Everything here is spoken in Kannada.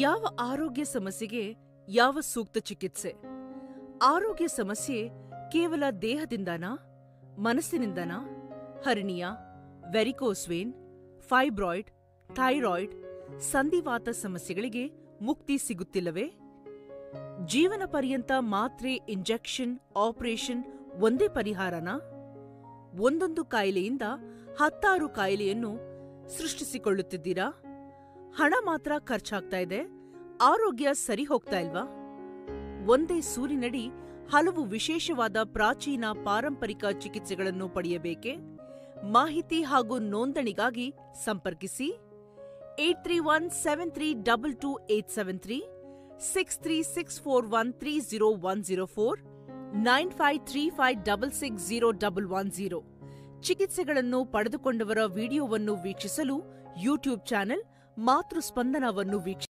ಯಾವ ಆರೋಗ್ಯ ಸಮಸ್ಯೆಗೆ ಯಾವ ಸೂಕ್ತ ಚಿಕಿತ್ಸೆ? ಆರೋಗ್ಯ ಸಮಸ್ಯೆ ಕೇವಲ ದೇಹದಿಂದನಾ, ಮನಸ್ಸಿನಿಂದನಾ? Hernia, varicose vein, fibroid, thyroid, ಸಂಧಿವಾತ ಸಮಸ್ಯೆಗಳಿಗೆ ಮುಕ್ತಿ ಸಿಗುತ್ತಿಲ್ಲವೇ? ಜೀವನ ಪರ್ಯಂತ ಮಾತ್ರೆ, ಇಂಜೆಕ್ಷನ್, ಆಪರೇಷನ್ ಒಂದೇ ಪರಿಹಾರನಾ? ಒಂದೊಂದು ಕಾಯಿಲೆಯಿಂದ 10 ಕಾಯಿಲೆಯನ್ನು ಸೃಷ್ಟಿಸಿಕೊಳ್ಳುತ್ತಿದ್ದೀರಾ? ಹಣ ಮಾತ್ರ ಖರ್ಚಾಗ್ತಾ ಇದೆ, ಆರೋಗ್ಯ ಸರಿ ಹೋಗ್ತಾ ಇಲ್ವಾ? ಒಂದೇ ಸೂರಿನಡಿ ಹಲವು ವಿಶೇಷವಾದ ಪ್ರಾಚೀನ ಪಾರಂಪರಿಕ ಚಿಕಿತ್ಸೆಗಳನ್ನು ಪಡೆಯಬೇಕೆ? ಮಾಹಿತಿ ಹಾಗೂ ನೋಂದಣಿಗಾಗಿ ಸಂಪರ್ಕಿಸಿ 8317322873, 6364130104, 9535660110. ಚಿಕಿತ್ಸೆಗಳನ್ನು ಪಡೆದುಕೊಂಡವರ ವಿಡಿಯೋವನ್ನು ವೀಕ್ಷಿಸಲು ಯೂಟ್ಯೂಬ್ ಚಾನೆಲ್ ಮಾತೃಸ್ಪಂದನವನ್ನು ವೀಕ್ಷಿಸಿ.